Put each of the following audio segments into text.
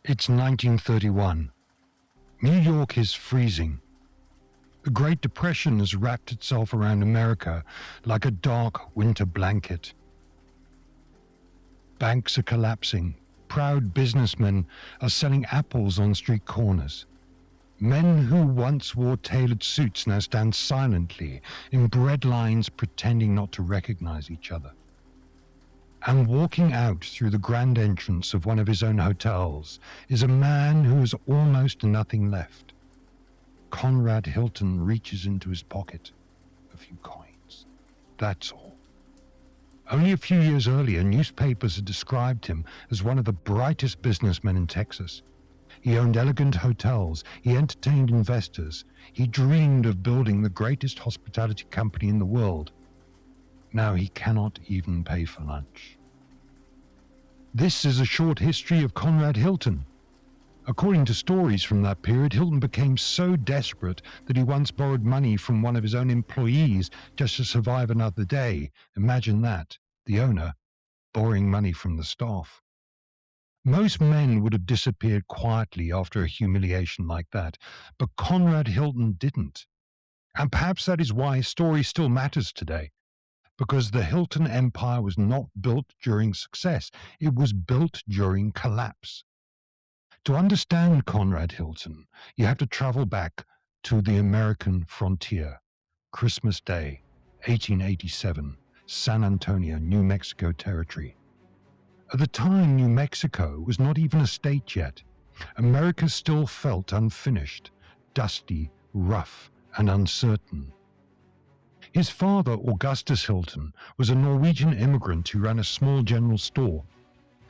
It's 1931. New York is freezing. The Great Depression has wrapped itself around America like a dark winter blanket. Banks are collapsing. Proud businessmen are selling apples on street corners. Men who once wore tailored suits now stand silently in bread lines pretending not to recognize each other. And walking out through the grand entrance of one of his own hotels is a man who has almost nothing left. Conrad Hilton reaches into his pocket. A few coins. That's all. Only a few years earlier, newspapers had described him as one of the brightest businessmen in Texas. He owned elegant hotels. He entertained investors. He dreamed of building the greatest hospitality company in the world. Now he cannot even pay for lunch. This is a short history of Conrad Hilton. According to stories from that period, Hilton became so desperate that he once borrowed money from one of his own employees just to survive another day. Imagine that, the owner borrowing money from the staff. Most men would have disappeared quietly after a humiliation like that, but Conrad Hilton didn't. And perhaps that is why his story still matters today. Because the Hilton empire was not built during success, it was built during collapse. To understand Conrad Hilton, you have to travel back to the American frontier. Christmas Day, 1887, San Antonio, New Mexico Territory. At the time, New Mexico was not even a state yet. America still felt unfinished, dusty, rough, and uncertain. His father, Augustus Hilton, was a Norwegian immigrant who ran a small general store.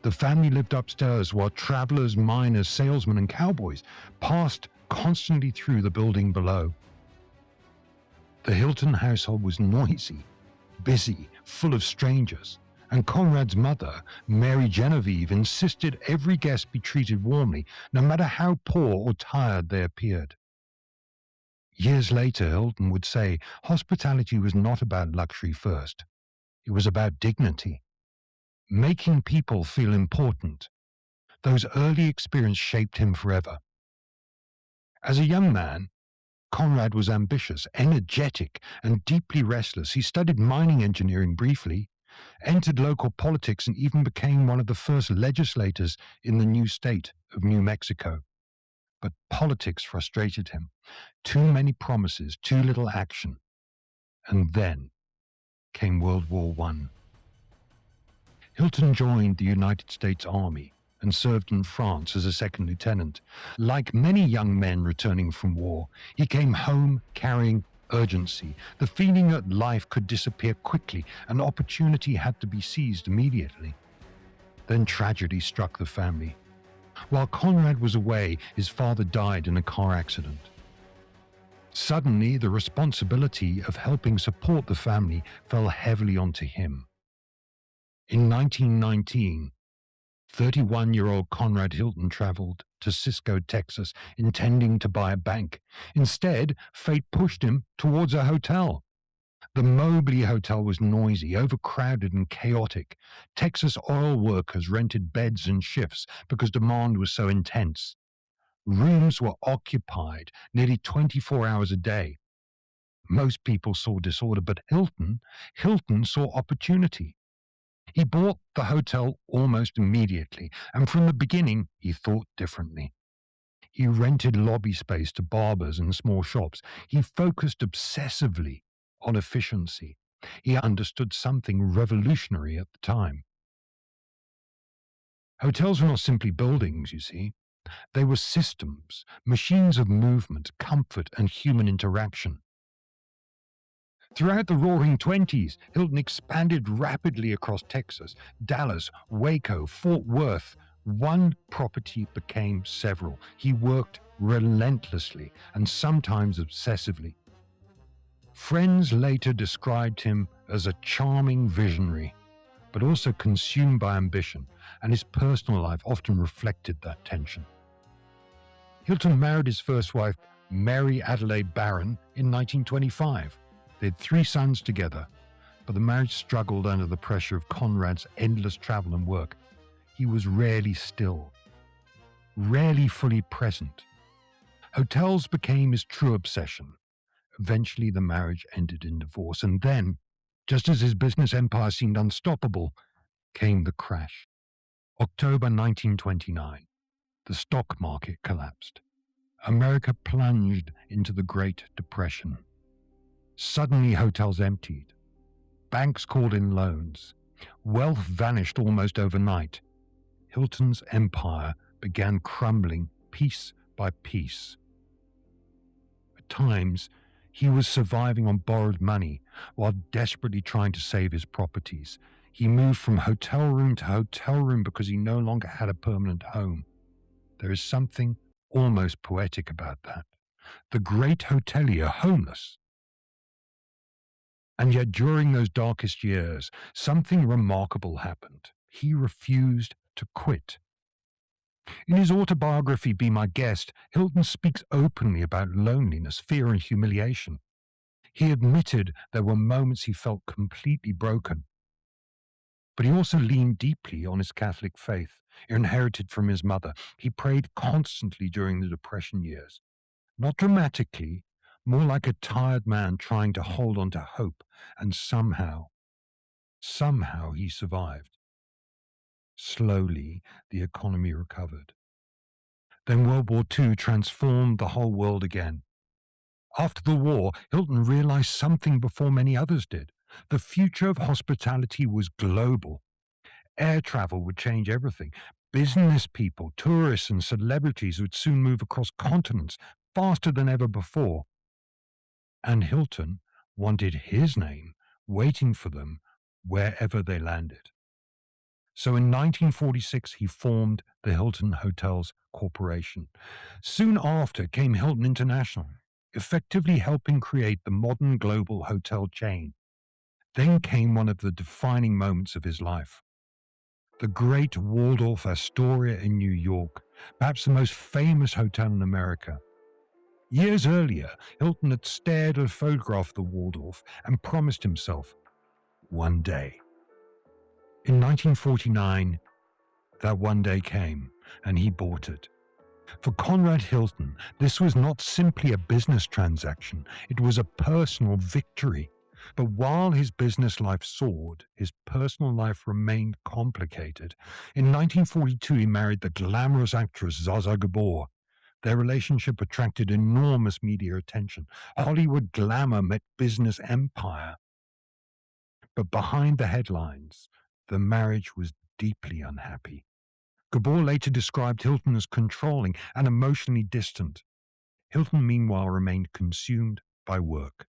The family lived upstairs while travelers, miners, salesmen, and cowboys passed constantly through the building below. The Hilton household was noisy, busy, full of strangers, and Conrad's mother, Mary Genevieve, insisted every guest be treated warmly, no matter how poor or tired they appeared. Years later, Hilton would say hospitality was not about luxury first. It was about dignity, making people feel important. Those early experiences shaped him forever. As a young man, Conrad was ambitious, energetic, and deeply restless. He studied mining engineering briefly, entered local politics, and even became one of the first legislators in the new state of New Mexico. But politics frustrated him. Too many promises, too little action. And then came World War I. Hilton joined the United States Army and served in France as a second lieutenant. Like many young men returning from war, he came home carrying urgency, the feeling that life could disappear quickly and opportunity had to be seized immediately. Then tragedy struck the family. While Conrad was away, his father died in a car accident. Suddenly, the responsibility of helping support the family fell heavily onto him. In 1919, 31-year-old Conrad Hilton traveled to Cisco, Texas, intending to buy a bank. Instead, fate pushed him towards a hotel. The Mobley Hotel was noisy, overcrowded, and chaotic. Texas oil workers rented beds and shifts because demand was so intense. Rooms were occupied nearly 24 hours a day. Most people saw disorder, but Hilton saw opportunity. He bought the hotel almost immediately, and from the beginning, he thought differently. He rented lobby space to barbers and small shops. He focused obsessively on efficiency. He understood something revolutionary at the time. Hotels were not simply buildings, you see. They were systems, machines of movement, comfort, and human interaction. Throughout the Roaring Twenties, Hilton expanded rapidly across Texas, Dallas, Waco, Fort Worth. One property became several. He worked relentlessly and sometimes obsessively. Friends later described him as a charming visionary, but also consumed by ambition, and his personal life often reflected that tension. Hilton married his first wife, Mary Adelaide Barron, in 1925. They had 3 sons together, but the marriage struggled under the pressure of Conrad's endless travel and work. He was rarely still. rarely fully present. Hotels became his true obsession. Eventually, the marriage ended in divorce, and then, just as his business empire seemed unstoppable, came the crash. October 1929. The stock market collapsed. America plunged into the Great Depression. Suddenly, hotels emptied. Banks called in loans. Wealth vanished almost overnight. Hilton's empire began crumbling piece by piece. At times, he was surviving on borrowed money while desperately trying to save his properties. He moved from hotel room to hotel room because he no longer had a permanent home. There is something almost poetic about that. The great hotelier homeless. And yet during those darkest years, something remarkable happened. He refused to quit. In his autobiography, Be My Guest, Hilton speaks openly about loneliness, fear, and humiliation. He admitted there were moments he felt completely broken. But he also leaned deeply on his Catholic faith, inherited from his mother. He prayed constantly during the Depression years. Not dramatically, more like a tired man trying to hold on to hope, and somehow he survived. Slowly, the economy recovered. Then World War II transformed the whole world again. After the war, Hilton realized something before many others did. The future of hospitality was global. Air travel would change everything. Business people, tourists, and celebrities would soon move across continents faster than ever before. And Hilton wanted his name waiting for them wherever they landed. So in 1946, he formed the Hilton Hotels Corporation. Soon after came Hilton International, effectively helping create the modern global hotel chain. Then came one of the defining moments of his life. The great Waldorf Astoria in New York, perhaps the most famous hotel in America. Years earlier, Hilton had stared at a photograph of the Waldorf and promised himself, one day. In 1949, that one day came, and he bought it. For Conrad Hilton, this was not simply a business transaction, it was a personal victory. But while his business life soared, his personal life remained complicated. In 1942, he married the glamorous actress Zsa Gabor. Their relationship attracted enormous media attention. Hollywood glamour met business empire. But behind the headlines, the marriage was deeply unhappy. Gabor later described Hilton as controlling and emotionally distant. Hilton, meanwhile, remained consumed by work.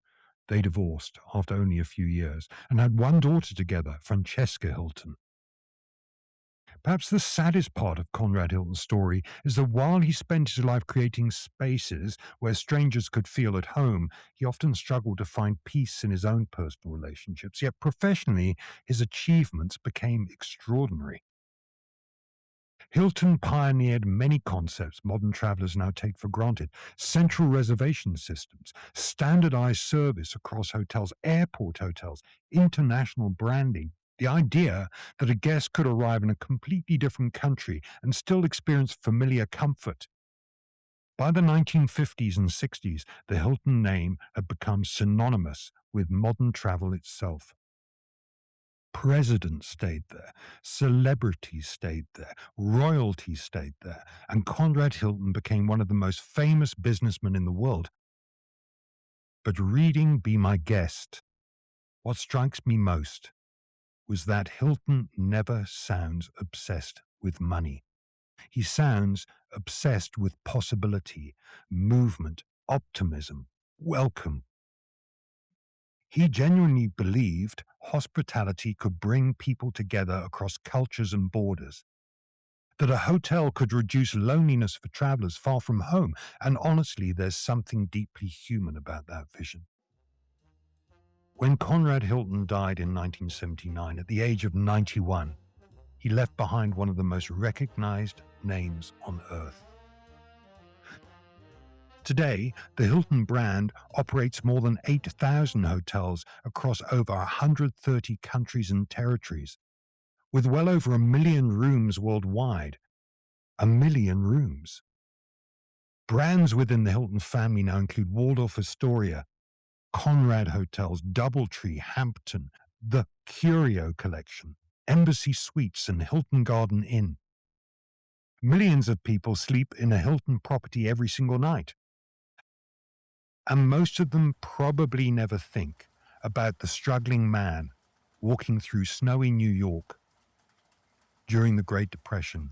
They divorced after only a few years and had one daughter together, Francesca Hilton. Perhaps the saddest part of Conrad Hilton's story is that while he spent his life creating spaces where strangers could feel at home, he often struggled to find peace in his own personal relationships. Yet professionally, his achievements became extraordinary. Hilton pioneered many concepts modern travelers now take for granted: central reservation systems, standardized service across hotels, airport hotels, international branding. The idea that a guest could arrive in a completely different country and still experience familiar comfort. By the 1950s and 60s, the Hilton name had become synonymous with modern travel itself. Presidents stayed there, celebrities stayed there, royalty stayed there, and Conrad Hilton became one of the most famous businessmen in the world. But reading Be My Guest, what strikes me most was that Hilton never sounds obsessed with money. He sounds obsessed with possibility, movement, optimism, welcome. He genuinely believed hospitality could bring people together across cultures and borders, that a hotel could reduce loneliness for travelers far from home, and honestly, there's something deeply human about that vision. When Conrad Hilton died in 1979 at the age of 91, he left behind one of the most recognized names on earth. Today, the Hilton brand operates more than 8,000 hotels across over 130 countries and territories, with well over 1 million rooms worldwide. 1 million rooms. Brands within the Hilton family now include Waldorf Astoria, Conrad Hotels, Doubletree, Hampton, the Curio Collection, Embassy Suites, and Hilton Garden Inn. Millions of people sleep in a Hilton property every single night. And most of them probably never think about the struggling man walking through snowy New York during the Great Depression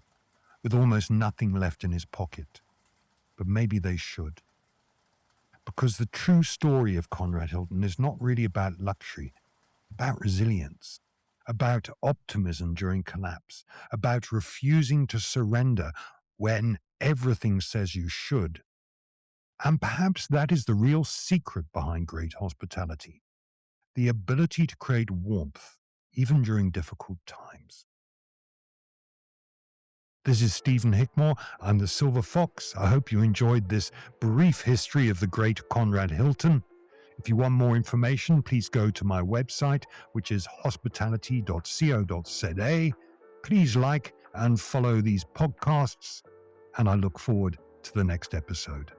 with almost nothing left in his pocket. But maybe they should. Because the true story of Conrad Hilton is not really about luxury, about resilience, about optimism during collapse, about refusing to surrender when everything says you should. And perhaps that is the real secret behind great hospitality, the ability to create warmth even during difficult times. This is Stephen Hickmore. I'm the Silver Fox. I hope you enjoyed this brief history of the great Conrad Hilton. If you want more information, please go to my website, which is hospitality.co.za. Please like and follow these podcasts, and I look forward to the next episode.